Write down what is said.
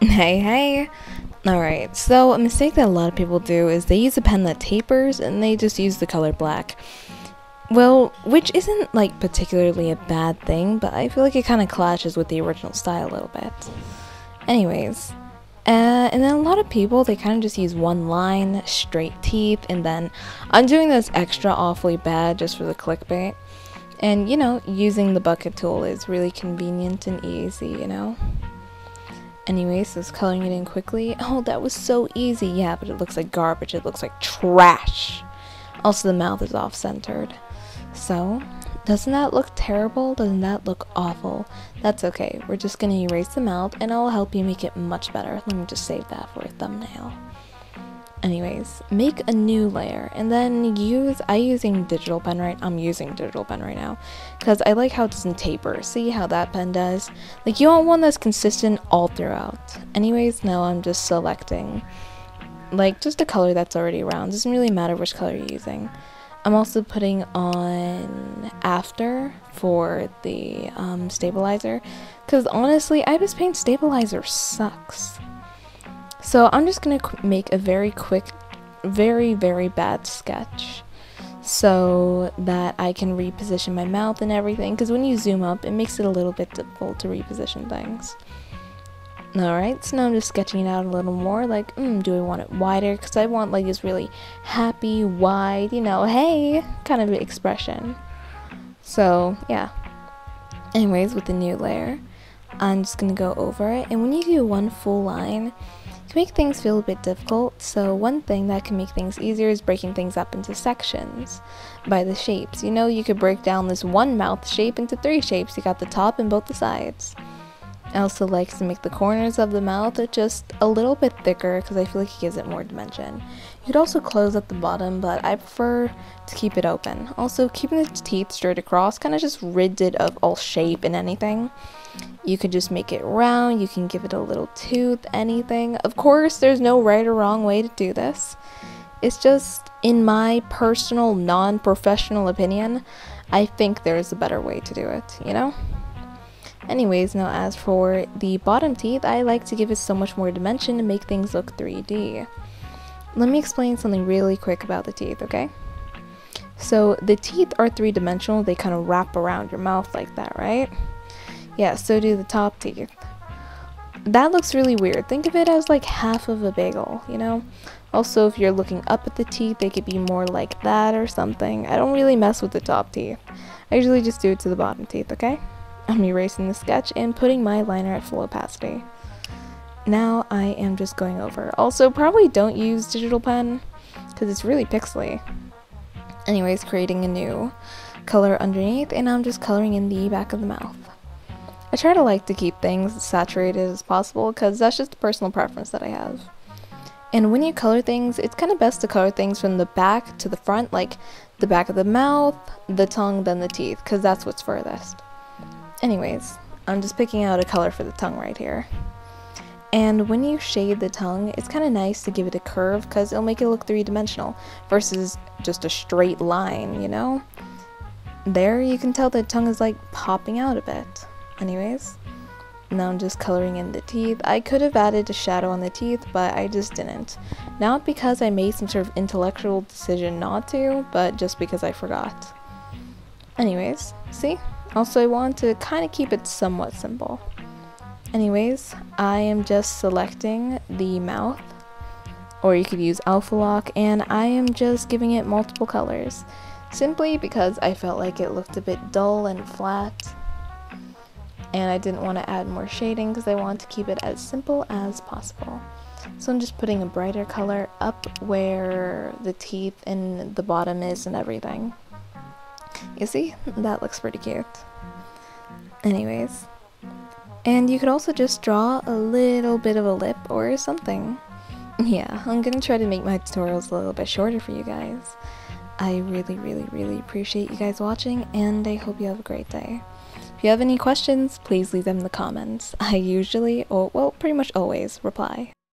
Hey, hey! Alright, so a mistake that a lot of people do is they use a pen that tapers and they just use the color black. Well, which isn't like particularly a bad thing, but I feel like it kind of clashes with the original style a little bit. Anyways, and then a lot of people, they kind of just use one line, straight teeth, and then I'm doing this extra awfully bad just for the clickbait. And you know, using the bucket tool is really convenient and easy, you know? Anyways, just coloring it in quickly. Oh, that was so easy. Yeah, but it looks like garbage. It looks like trash. Also, the mouth is off-centered. So, doesn't that look terrible? Doesn't that look awful? That's okay. We're just going to erase the mouth, and I'll help you make it much better. Let me just save that for a thumbnail. Anyways, make a new layer, and then I'm using digital pen right now, because I like how it doesn't taper. See how that pen does? Like, you want one that's consistent all throughout. Anyways, now I'm just selecting, like, just a color that's already around. Doesn't really matter which color you're using. I'm also putting on after for the stabilizer, because honestly, Ibispaint stabilizer sucks. So I'm just going to make a very quick, very bad sketch so that I can reposition my mouth and everything, because when you zoom up, it makes it a little bit difficult to reposition things. Alright, so now I'm just sketching it out a little more, like, do I want it wider? Because I want like this really happy, wide, you know, hey, kind of expression. So, yeah. Anyways, with the new layer, I'm just going to go over it, and when you do one full line, to make things feel a bit difficult, so one thing that can make things easier is breaking things up into sections by the shapes. You know, you could break down this one mouth shape into 3 shapes. You got the top and both the sides. I also like to make the corners of the mouth just a little bit thicker because I feel like it gives it more dimension. You could also close at the bottom, but I prefer to keep it open. Also, keeping the teeth straight across kind of just rids it of all shape and anything. You could just make it round, you can give it a little tooth, anything. Of course, there's no right or wrong way to do this. It's just, in my personal, non-professional opinion, I think there's a better way to do it, you know? Anyways, now as for the bottom teeth, I like to give it so much more dimension to make things look 3D. Let me explain something really quick about the teeth, okay? So, the teeth are 3-dimensional, they kind of wrap around your mouth like that, right? Yeah, so do the top teeth. That looks really weird. Think of it as like half of a bagel, you know? Also, if you're looking up at the teeth, they could be more like that or something. I don't really mess with the top teeth. I usually just do it to the bottom teeth, okay? I'm erasing the sketch and putting my liner at full opacity. Now I am just going over. Also, probably don't use digital pen because it's really pixely. Anyways, creating a new color underneath, and I'm just coloring in the back of the mouth. I try to like to keep things as saturated as possible because that's just a personal preference that I have. And when you color things, it's kind of best to color things from the back to the front, like the back of the mouth, the tongue, then the teeth, because that's what's furthest. Anyways, I'm just picking out a color for the tongue right here. And when you shade the tongue, it's kind of nice to give it a curve because it'll make it look 3-dimensional versus just a straight line, you know? There you can tell the tongue is like popping out a bit. Anyways, now I'm just coloring in the teeth. I could have added a shadow on the teeth, but I just didn't. Not because I made some sort of intellectual decision not to, but just because I forgot. Anyways, see? Also, I want to kind of keep it somewhat simple. Anyways, I am just selecting the mouth, or you could use alpha lock, and I am just giving it multiple colors, simply because I felt like it looked a bit dull and flat. And I didn't want to add more shading because I want to keep it as simple as possible. So I'm just putting a brighter color up where the teeth and the bottom is and everything. You see? That looks pretty cute. Anyways. And you could also just draw a little bit of a lip or something. Yeah, I'm gonna try to make my tutorials a little bit shorter for you guys. I really appreciate you guys watching, and I hope you have a great day. If you have any questions, please leave them in the comments. I usually, or well, pretty much always reply.